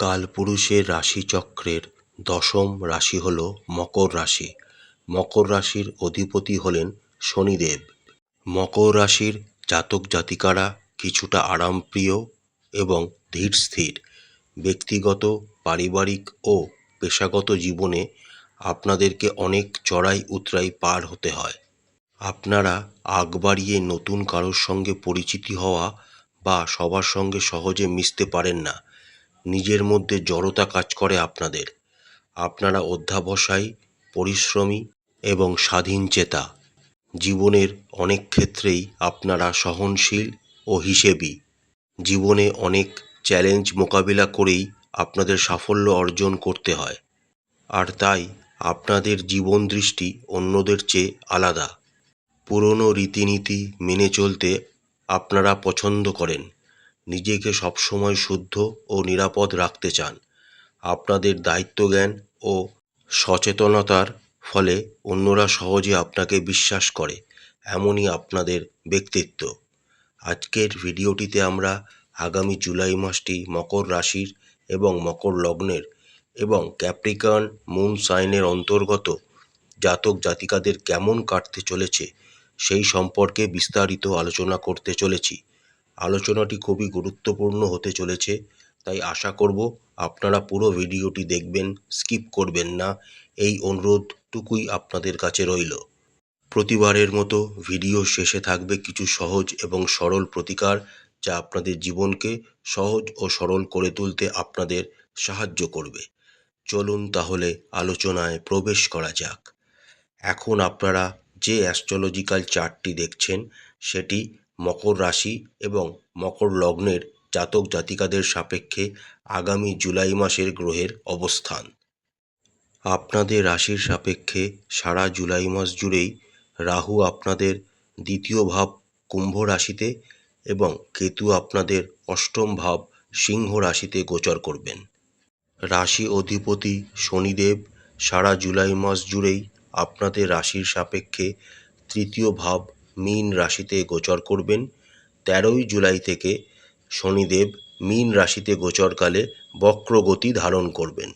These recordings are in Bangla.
কালপুরুষের রাশিচক্রের দশম রাশি হল মকর রাশি। মকর রাশির অধিপতি হলেন শনিদেব। মকর রাশির জাতক জাতিকারা কিছুটা আরামপ্রিয় এবং ধীরস্থির। ব্যক্তিগত, পারিবারিক ও পেশাগত জীবনে আপনাদেরকে অনেক চড়াই উতরাই পার হতে হয়। আপনারা আগ বাড়িয়ে নতুন কারোর সঙ্গে পরিচিতি হওয়া বা সবার সঙ্গে সহজে মিশতে পারেন না। নিজের মধ্যে জড়তা কাজ করে আপনাদের। আপনারা অধ্যবসায়ী, পরিশ্রমী এবং স্বাধীনচেতা। জীবনের অনেক ক্ষেত্রেই আপনারা সহনশীল ও হিসেবি। জীবনে অনেক চ্যালেঞ্জ মোকাবিলা করেই আপনাদের সাফল্য অর্জন করতে হয়। আর তাই আপনাদের জীবন দৃষ্টি অন্যদের চেয়ে আলাদা। পুরনো রীতিনীতি মেনে চলতে আপনারা পছন্দ করেন। নিজেকে সবসময় শুদ্ধ ও নিরাপদ রাখতে চান। আপনাদের দায়িত্বজ্ঞান ও সচেতনতার ফলে অন্যরা সহজে আপনাকে বিশ্বাস করে, এমনই আপনাদের ব্যক্তিত্ব। আজকের ভিডিওটিতে আমরা আগামী জুলাই মাসটি মকর রাশির এবং মকর লগ্নের এবং ক্যাপ্রিকর্ন মুন সাইনের অন্তর্গত জাতক জাতিকাদের কেমন কাটতে চলেছে সেই সম্পর্কে বিস্তারিত আলোচনা করতে চলেছি। আলোচনাটি খুবই গুরুত্বপূর্ণ হতে চলেছে, তাই আশা করব আপনারা পুরো ভিডিওটি দেখবেন, স্কিপ করবেন না, এই অনুরোধটুকুই আপনাদের কাছে রইল। প্রতিবারের মতো ভিডিও শেষে থাকবে কিছু সহজ এবং সরল প্রতিকার, যা আপনাদের জীবনকে সহজ ও সরল করে তুলতে আপনাদের সাহায্য করবে। চলুন তাহলে আলোচনায় প্রবেশ করা যাক। এখন আপনারা যে অ্যাস্ট্রোলজিক্যাল চার্টটি দেখছেন সেটি মকর রাশি এবং মকর লগ্নের জাতক জাতিকাদের সাপেক্ষে আগামী জুলাই মাসের গ্রহের অবস্থান। আপনাদের রাশির সাপেক্ষে সারা জুলাই মাস জুড়েই রাহু আপনাদের দ্বিতীয় ভাব কুম্ভ রাশিতে এবং কেতু আপনাদের অষ্টম ভাব সিংহ রাশিতে গোচর করবেন। রাশি অধিপতি শনিদেব সারা জুলাই মাস জুড়েই আপনাদের রাশির সাপেক্ষে তৃতীয় ভাব মীন রাশিতে গোচর করবেন। 13ই জুলাই থেকে শনিদেব মীন রাশিতে গোচরকালে বক্রগতি ধারণ করবেন।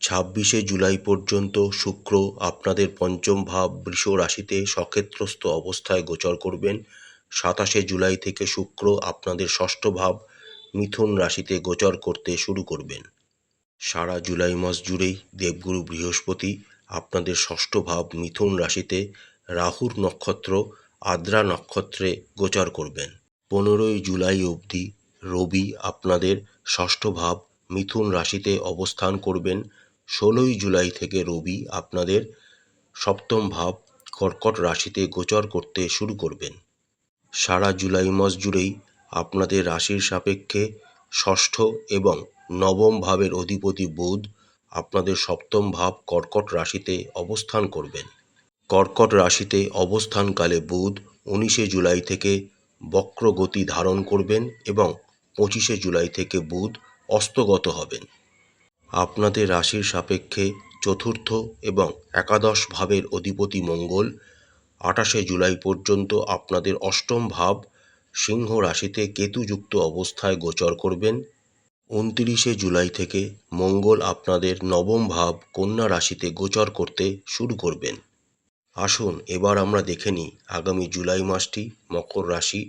26শে জুলাই পর্যন্ত শুক্র আপনাদের পঞ্চম ভাব বৃষ রাশিতে সক্ষেত্রস্থ অবস্থায় গোচর করবেন। 27শে জুলাই থেকে শুক্র আপনাদের ষষ্ঠ ভাব মিথুন রাশিতে গোচর করতে শুরু করবেন। সারা জুলাই মাস জুড়েই দেবগুরু বৃহস্পতি আপনাদের ষষ্ঠ ভাব মিথুন রাশিতে রাহুর নক্ষত্র আদ্রা নক্ষত্রে গোচর করবেন। 15ই জুলাই অবধি রবি আপনাদের ষষ্ঠ ভাব মিথুন রাশিতে অবস্থান করবেন। 16ই জুলাই থেকে রবি আপনাদের সপ্তম ভাব কর্কট রাশিতে গোচর করতে শুরু করবেন। সারা জুলাই মাস জুড়েই আপনাদের রাশির সাপেক্ষে ষষ্ঠ এবং নবম ভাবের অধিপতি বুধ আপনাদের সপ্তম ভাব কর্কট রাশিতে অবস্থান করবেন। কর্কট রাশিতে অবস্থানকালে বুধ 19শে জুলাই থেকে বক্রগতি ধারণ করবেন এবং 25শে জুলাই থেকে বুধ অস্তগত হবেন। আপনাদের রাশির সাপেক্ষে চতুর্থ এবং একাদশ ভাবের অধিপতি মঙ্গল 28শে জুলাই পর্যন্ত আপনাদের অষ্টম ভাব সিংহ রাশিতে কেতুযুক্ত অবস্থায় গোচর করবেন। 29শে জুলাই থেকে মঙ্গল আপনাদের নবম ভাব কন্যা রাশিতে গোচর করতে শুরু করবেন। আসুন এবার আমরা দেখে নিই আগামী জুলাই মাসটি মকর রাশি,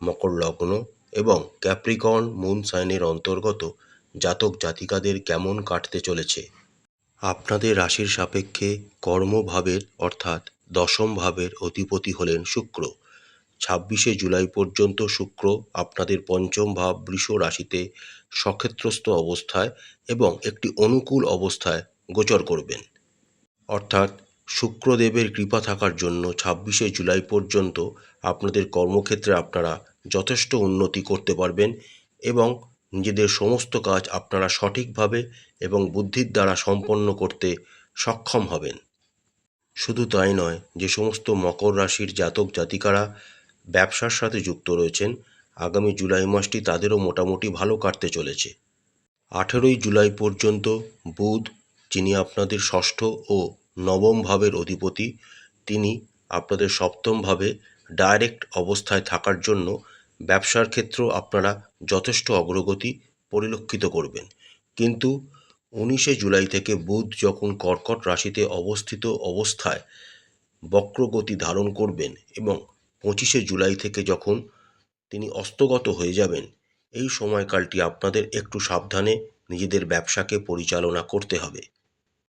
মকর লগ্ন এবং ক্যাপ্রিকর্ন মুন সাইনের অন্তর্গত জাতক জাতিকাদের কেমন কাটতে চলেছে। আপনাদের রাশির সাপেক্ষে কর্মভাবের অর্থাৎ দশম ভাবের অধিপতি হলেন শুক্র। 26শে জুলাই পর্যন্ত শুক্র আপনাদের পঞ্চম ভাব বৃষ রাশিতে সক্ষেত্রস্থ অবস্থায় এবং একটি অনুকূল অবস্থায় গোচর করবেন। অর্থাৎ শুক্রদেবের কৃপা থাকার জন্য 26শে জুলাই পর্যন্ত আপনাদের কর্মক্ষেত্রে আপনারা যথেষ্ট উন্নতি করতে পারবেন এবং নিজেদের সমস্ত কাজ আপনারা সঠিকভাবে এবং বুদ্ধির দ্বারা সম্পন্ন করতে সক্ষম হবেন। শুধু তাই নয়, যে সমস্ত মকর রাশির জাতক জাতিকারা ব্যবসার সাথে যুক্ত রয়েছেন আগামী জুলাই মাসটি তাদেরও মোটামুটি ভালো কাটতে চলেছে। 18ই জুলাই পর্যন্ত বুধ, যিনি আপনাদের ষষ্ঠ ও নবম ভাবের অধিপতি, তিনি আপনাদের সপ্তম ভাবে ডাইরেক্ট অবস্থায় থাকার জন্য ব্যবসার ক্ষেত্রেও আপনারা যথেষ্ট অগ্রগতি পরিলক্ষিত করবেন। কিন্তু 19শে জুলাই থেকে বুধ যখন কর্কট রাশিতে অবস্থিত অবস্থায় বক্রগতি ধারণ করবেন এবং 25শে জুলাই থেকে যখন তিনি অস্তগত হয়ে যাবেন, এই সময়কালটি আপনাদের একটু সাবধানে নিজেদের ব্যবসাকে পরিচালনা করতে হবে।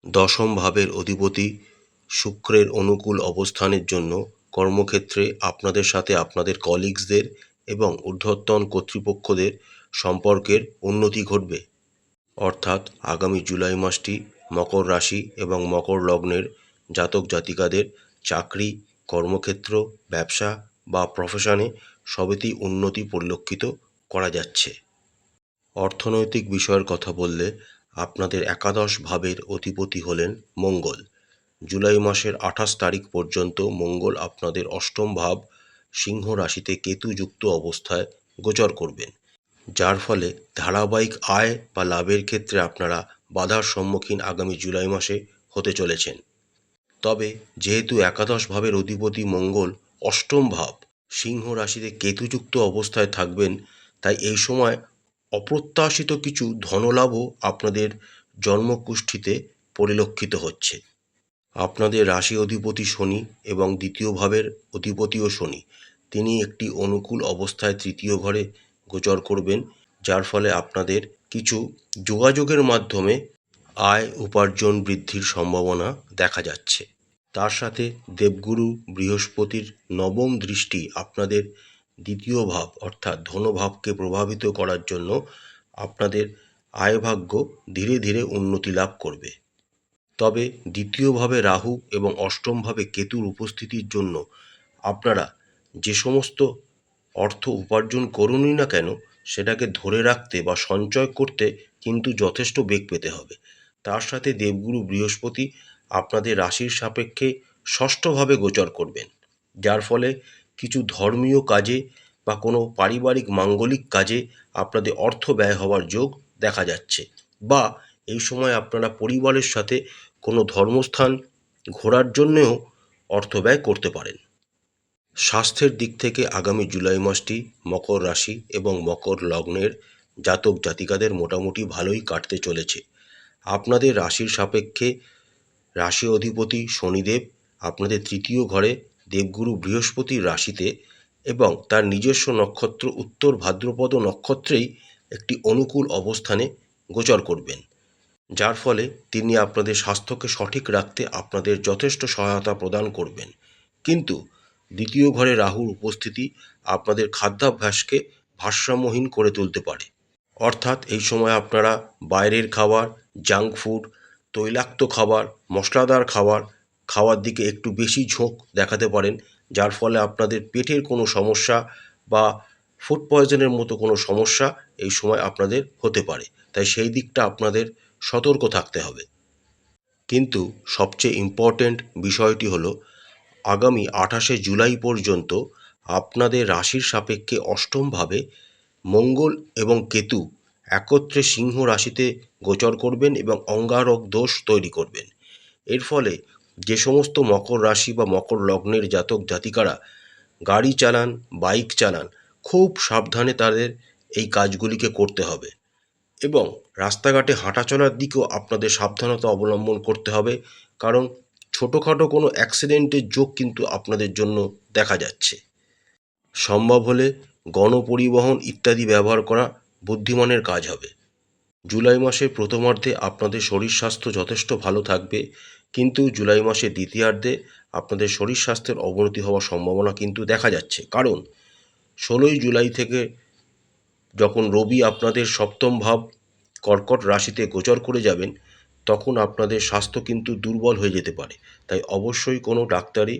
দশম ভাবের অধিপতি শুক্রের অনুকূল অবস্থানের জন্য কর্মক্ষেত্রে আপনাদের সাথে আপনাদের কলিগসদের এবং ঊর্ধ্বতন কর্তৃপক্ষদের সম্পর্কের উন্নতি ঘটবে। অর্থাৎ আগামী জুলাই মাসটি মকর রাশি এবং মকর লগ্নের জাতক জাতিকাদের চাকরি, কর্মক্ষেত্র, ব্যবসা বা প্রফেশনে সবেতেই উন্নতি পরিলক্ষিত করা যাচ্ছে। অর্থনৈতিক বিষয়ের কথা বললে আপনাদের একাদশ ভাবের অধিপতি হলেন মঙ্গল। জুলাই মাসের 28 তারিখ পর্যন্ত মঙ্গল আপনাদের অষ্টম ভাব সিংহ রাশিতে কেতুযুক্ত অবস্থায় গোচর করবেন, যার ফলে ধারাবাহিক আয় বা লাভের ক্ষেত্রে আপনারা বাধার সম্মুখীন আগামী জুলাই মাসে হতে চলেছেন। তবে যেহেতু একাদশ ভাবের অধিপতি মঙ্গল অষ্টম ভাব সিংহ রাশিতে কেতুযুক্ত অবস্থায় থাকবেন, তাই এই সময় অপ্রত্যাশিত কিছু ধনলাভও আপনাদের জন্মকুষ্ঠিতে পরিলক্ষিত হচ্ছে। আপনাদের রাশি অধিপতি শনি এবং দ্বিতীয় ভাবের অধিপতিও শনি, তিনি একটি অনুকূল অবস্থায় তৃতীয় ঘরে গোচর করবেন, যার ফলে আপনাদের কিছু যোগাযোগের মাধ্যমে আয় উপার্জন বৃদ্ধির সম্ভাবনা দেখা যাচ্ছে। তার সাথে দেবগুরু বৃহস্পতির নবম দৃষ্টি আপনাদের দ্বিতীয় ভাব অর্থাৎ ধনভাবকে প্রভাবিত করার জন্য আপনাদের আয়ভাগ্য ধীরে ধীরে উন্নতি লাভ করবে। তবে দ্বিতীয়ভাবে রাহু এবং অষ্টমভাবে কেতুর উপস্থিতির জন্য আপনারা যে সমস্ত অর্থ উপার্জন করুনই না কেন, সেটাকে ধরে রাখতে বা সঞ্চয় করতে কিন্তু যথেষ্ট বেগ পেতে হবে। তার সাথে দেবগুরু বৃহস্পতি আপনাদের রাশির সাপেক্ষে ষষ্ঠভাবে গোচর করবেন, যার ফলে কিছু ধর্মীয় কাজে বা কোনো পারিবারিক মাঙ্গলিক কাজে আপনাদের অর্থ ব্যয় হওয়ার যোগ দেখা যাচ্ছে, বা এই সময় আপনারা পরিবারের সাথে কোনো ধর্মস্থান ঘোরার জন্যেও অর্থ ব্যয় করতে পারেন। স্বাস্থ্যের দিক থেকে আগামী জুলাই মাসটি মকর রাশি এবং মকর লগ্নের জাতক জাতিকাদের মোটামুটি ভালোই কাটতে চলেছে। আপনাদের রাশির সাপেক্ষে রাশি অধিপতি শনিদেব আপনাদের তৃতীয় ঘরে দেবগুরু বৃহস্পতির রাশিতে এবং তার নিজস্ব নক্ষত্র উত্তর ভাদ্রপদ নক্ষত্রেই একটি অনুকূল অবস্থানে গোচর করবেন, যার ফলে তিনি আপনাদের স্বাস্থ্যকে সঠিক রাখতে আপনাদের যথেষ্ট সহায়তা প্রদান করবেন। কিন্তু দ্বিতীয় ঘরে রাহুর উপস্থিতি আপনাদের খাদ্যাভ্যাসকে ভারসাম্যহীন করে তুলতে পারে। অর্থাৎ এই সময় আপনারা বাইরের খাবার, জাঙ্ক ফুড, তৈলাক্ত খাবার, মশলাদার খাওয়ার দিকে একটু বেশি ঝোঁক দেখাতে পারেন, যার ফলে আপনাদের পেটের কোনো সমস্যা বা ফুড পয়জনের মতো কোনো সমস্যা এই সময় আপনাদের হতে পারে। তাই সেই দিকটা আপনাদের সতর্ক থাকতে হবে। কিন্তু সবচেয়ে ইম্পর্ট্যান্ট বিষয়টি হলো আগামী 28শে জুলাই পর্যন্ত আপনাদের রাশির সাপেক্ষে অষ্টমভাবে মঙ্গল এবং কেতু একত্রে সিংহ রাশিতে গোচর করবেন এবং অঙ্গারক দোষ তৈরি করবেন। এর ফলে যে সমস্ত মকর রাশি বা মকর লগ্নের জাতক জাতিকারা গাড়ি চালান, বাইক চালান, খুব সাবধানে তাদের এই কাজগুলিকে করতে হবে এবং রাস্তাঘাটে হাঁটা চলার দিকেও আপনাদের সাবধানতা অবলম্বন করতে হবে, কারণ ছোটোখাটো কোনো অ্যাক্সিডেন্টের যোগ কিন্তু আপনাদের জন্য দেখা যাচ্ছে। সম্ভব হলে গণপরিবহন ইত্যাদি ব্যবহার করা বুদ্ধিমানের কাজ হবে। জুলাই মাসের প্রথমার্ধে আপনাদের শরীর স্বাস্থ্য যথেষ্ট ভালো থাকবে, কিন্তু জুলাই মাসের দ্বিতীয়ার্ধে আপনাদের শরীর স্বাস্থ্যের অবনতি হওয়ার সম্ভাবনা কিন্তু দেখা যাচ্ছে, কারণ 16ই জুলাই থেকে যখন রবি আপনাদের সপ্তম ভাব কর্কট রাশিতে গোচর করে যাবেন, তখন আপনাদের স্বাস্থ্য কিন্তু দুর্বল হয়ে যেতে পারে। তাই অবশ্যই কোনো ডাক্তারি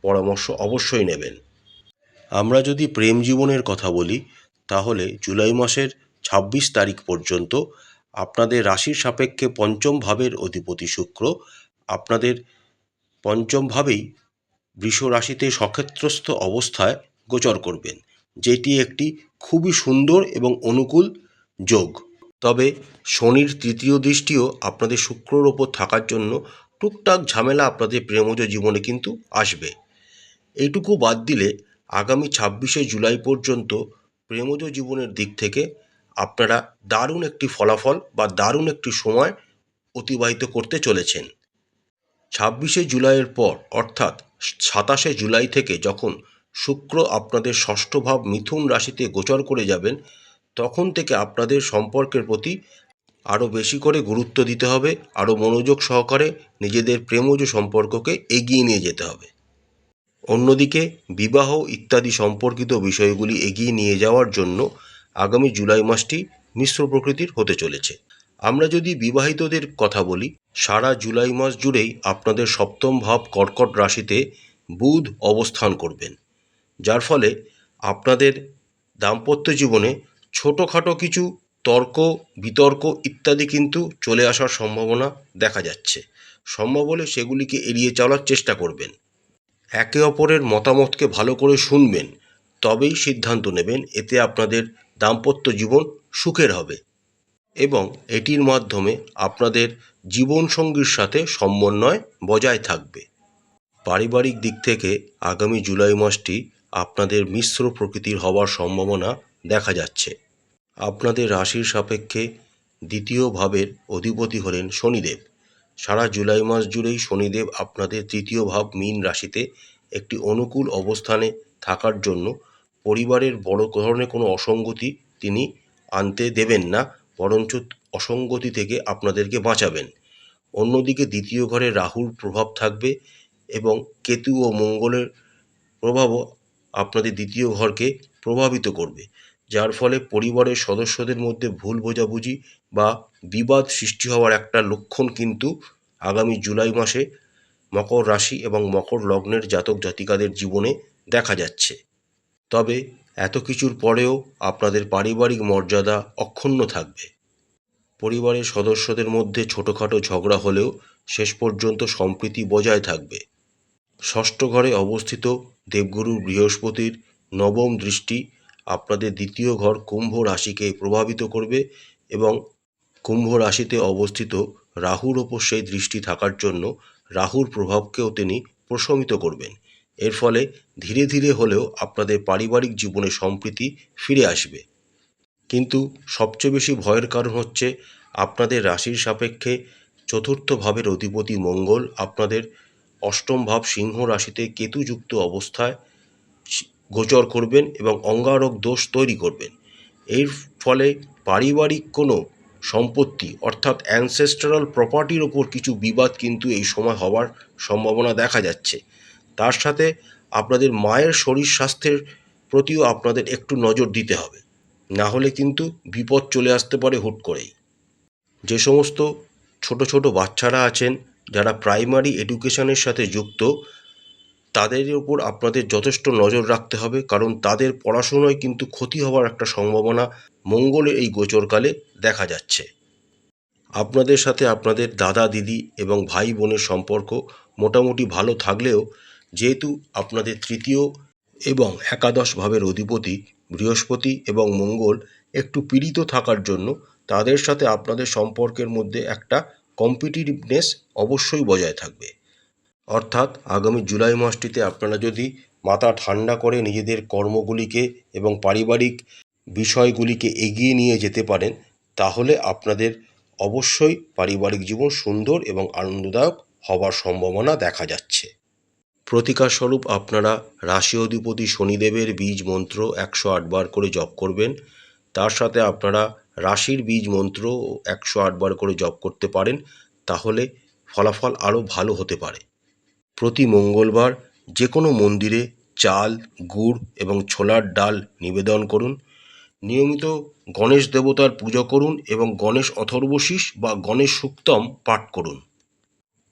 পরামর্শ অবশ্যই নেবেন। আমরা যদি প্রেম জীবনের কথা বলি, তাহলে জুলাই মাসের 26 তারিখ পর্যন্ত আপনাদের রাশির সাপেক্ষে পঞ্চম ভাবের অধিপতি শুক্র আপনাদের পঞ্চম ভাবেই বৃষ রাশিতে সক্ষেত্রস্থ অবস্থায় গোচর করবেন, যেটি একটি খুবই সুন্দর এবং অনুকূল যোগ। তবে শনির তৃতীয় দৃষ্টিও আপনাদের শুক্রর ওপর থাকার জন্য টুকটাক ঝামেলা আপনাদের প্রেমজ জীবনে কিন্তু আসবে। এইটুকু বাদ দিলে আগামী 26শে জুলাই পর্যন্ত প্রেমজ জীবনের দিক থেকে আপনারা দারুণ একটি ফলাফল বা দারুণ একটি সময় অতিবাহিত করতে চলেছেন। 26শে জুলাইয়ের পর অর্থাৎ 27শে জুলাই থেকে যখন শুক্র আপনাদের ষষ্ঠ ভাব মিথুন রাশিতে গোচর করে যাবেন, তখন থেকে আপনাদের সম্পর্কের প্রতি আরও বেশি করে গুরুত্ব দিতে হবে, আরও মনোযোগ সহকারে নিজেদের প্রেমজ সম্পর্ককে এগিয়ে নিয়ে যেতে হবে। অন্যদিকে বিবাহ ইত্যাদি সম্পর্কিত বিষয়গুলি এগিয়ে নিয়ে যাওয়ার জন্য আগামী জুলাই মাসটি মিশ্র প্রকৃতির হতে চলেছে। আমরা যদি বিবাহিতদের কথা বলি, সারা জুলাই মাস জুড়েই আপনাদের সপ্তম ভাব কর্কট রাশিতে বুধ অবস্থান করবেন, যার ফলে আপনাদের দাম্পত্য জীবনে ছোটোখাটো কিছু তর্ক বিতর্ক ইত্যাদি কিন্তু চলে আসার সম্ভাবনা দেখা যাচ্ছে। সম্ভব হলে সেগুলিকে এড়িয়ে চলার চেষ্টা করবেন। একে অপরের মতামতকে ভালো করে শুনবেন, তবেই সিদ্ধান্ত নেবেন। এতে আপনাদের দাম্পত্য জীবন সুখের হবে এবং এটির মাধ্যমে আপনাদের জীবনসঙ্গীর সাথে সমন্বয় বজায় থাকবে। পারিবারিক দিক থেকে আগামী জুলাই মাসটি আপনাদের মিশ্র প্রকৃতির হওয়ার সম্ভাবনা দেখা যাচ্ছে। আপনাদের রাশির সাপেক্ষে দ্বিতীয় ভাবের অধিপতি হলেন শনিদেব। সারা জুলাই মাস জুড়েই শনিদেব আপনাদের তৃতীয় ভাব মীন রাশিতে একটি অনুকূল অবস্থানে থাকার জন্য পরিবারের বড় ধরনের কোনো অসঙ্গতি তিনি আনতে দেবেন না, বরঞ্চ অসঙ্গতি থেকে আপনাদেরকে বাঁচাবেন। অন্যদিকে দ্বিতীয় ঘরে রাহুর প্রভাব থাকবে এবং কেতু ও মঙ্গলের প্রভাবও আপনাদের দ্বিতীয় ঘরকে প্রভাবিত করবে, যার ফলে পরিবারের সদস্যদের মধ্যে ভুল বোঝাবুঝি বা বিবাদ সৃষ্টি হওয়ার একটা লক্ষণ কিন্তু আগামী জুলাই মাসে মকর রাশি এবং মকর লগ্নের জাতক জাতিকাদের জীবনে দেখা যাচ্ছে। তবে এত কিছুর পরেও আপনাদের পারিবারিক মর্যাদা অক্ষুণ্ণ থাকবে। পরিবারের সদস্যদের মধ্যে ছোটোখাটো ঝগড়া হলেও শেষ পর্যন্ত সম্প্রীতি বজায় থাকবে। ষষ্ঠ ঘরে অবস্থিত দেবগুরু বৃহস্পতির নবম দৃষ্টি আপনাদের দ্বিতীয় ঘর কুম্ভ রাশিকে প্রভাবিত করবে এবং কুম্ভ রাশিতে অবস্থিত রাহুর ওপর সেই দৃষ্টি থাকার জন্য রাহুর প্রভাবকেও তিনি প্রশমিত করবেন। এর ফলে ধীরে ধীরে হলেও আপনাদের পারিবারিক জীবনে সম্প্রীতি ফিরে আসবে। কিন্তু সবচেয়ে বেশি ভয়ের কারণ হচ্ছে আপনাদের রাশির সাপেক্ষে চতুর্থ ভাবের অধিপতি মঙ্গল আপনাদের অষ্টম ভাব সিংহ রাশিতে কেতুযুক্ত অবস্থায় গোচর করবেন এবং অঙ্গারক দোষ তৈরি করবেন। এর ফলে পারিবারিক কোনো সম্পত্তি অর্থাৎ অ্যানসেস্ট্রাল প্রপার্টির ওপর কিছু বিবাদ কিন্তু এই সময় হওয়ার সম্ভাবনা দেখা যাচ্ছে। তার সাথে আপনাদের মায়ের শরীর স্বাস্থ্যের প্রতিও আপনাদের একটু নজর দিতে হবে, না হলে কিন্তু বিপদ চলে আসতে পারে হুট করেই। যে সমস্ত ছোট ছোট বাচ্চারা আছেন যারা প্রাইমারি এডুকেশনের সাথে যুক্ত, তাদের ওপর আপনাদের যথেষ্ট নজর রাখতে হবে, কারণ তাদের পড়াশোনায় কিন্তু ক্ষতি হওয়ার একটা সম্ভাবনা মঙ্গলের এই গোচরকালে দেখা যাচ্ছে। আপনাদের সাথে আপনাদের দাদা দিদি এবং ভাই বোনের সম্পর্ক মোটামুটি ভালো থাকলেও যেহেতু আপনাদের তৃতীয় এবং একাদশ ভাবের অধিপতি বৃহস্পতি এবং মঙ্গল একটু পীড়িত থাকার জন্য তাদের সাথে আপনাদের সম্পর্কের মধ্যে একটা কম্পিটিটিভনেস অবশ্যই বজায় থাকবে। অর্থাৎ আগামী জুলাই মাসটিতে আপনারা যদি মাথা ঠান্ডা করে নিজেদের কর্মগুলিকে এবং পারিবারিক বিষয়গুলিকে এগিয়ে নিয়ে যেতে পারেন, তাহলে আপনাদের অবশ্যই পারিবারিক জীবন সুন্দর এবং আনন্দদায়ক হওয়ার সম্ভাবনা দেখা যাচ্ছে। প্রতিকার স্বরূপ আপনারা রাশি অধিপতি শনিদেবের বীজ মন্ত্র 108 বার করে জপ করবেন। তার সাথে আপনারা রাশির বীজ মন্ত্র 108 বার করে জপ করতে পারেন, তাহলে ফলাফল আরও ভালো হতে পারে। প্রতি মঙ্গলবার যে কোনো মন্দিরে চাল, গুড় এবং ছোলার ডাল নিবেদন করুন। নিয়মিত গণেশ দেবতার পুজো করুন এবং গণেশ অথর্বশীষ বা গণেশ সূক্তম পাঠ করুন।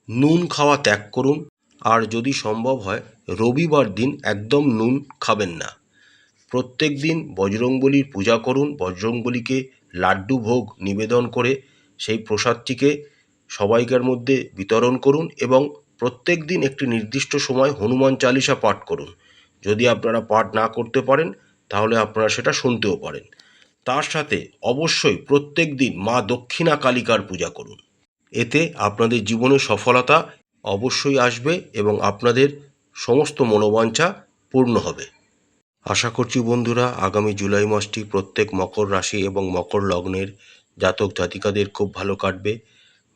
নুন খাওয়া ত্যাগ করুন, আর যদি সম্ভব হয় রবিবার দিন একদম নুন খাবেন না। প্রত্যেক দিন বজরংবলীর পূজা করুন, বজরংবলীকে লাড্ডু ভোগ নিবেদন করে সেই প্রসাদটিকে সবাইকার মধ্যে বিতরণ করুন এবং প্রত্যেক দিন একটি নির্দিষ্ট সময় হনুমান চালিসা পাঠ করুন। যদি আপনারা পাঠ না করতে পারেন তাহলে আপনারা সেটা শুনতেও পারেন। তার সাথে অবশ্যই প্রত্যেক দিন মা দক্ষিণা কালিকার পূজা করুন। এতে আপনাদের জীবনে সফলতা অবশ্যই আসবে এবং আপনাদের সমস্ত মনোবাঞ্ছা পূর্ণ হবে। আশা করছি বন্ধুরা আগামী জুলাই মাসটি প্রত্যেক মকর রাশি এবং মকর লগ্নের জাতক জাতিকাদের খুব ভালো কাটবে।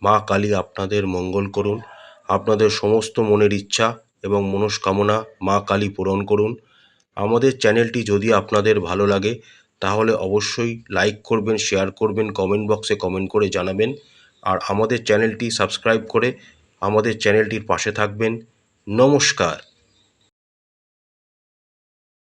মা কালী আপনাদের মঙ্গল করুন, আপনাদের সমস্ত মনের ইচ্ছা এবং মনস্কামনা মা কালী পূরণ করুন। আমাদের চ্যানেলটি যদি আপনাদের ভালো লাগে তাহলে অবশ্যই লাইক করবেন, শেয়ার করবেন, কমেন্ট বক্সে কমেন্ট করে জানাবেন। আর আমাদের চ্যানেলটি সাবস্ক্রাইব করে আমাদের চ্যানেলটির পাশে থাকবেন। নমস্কার।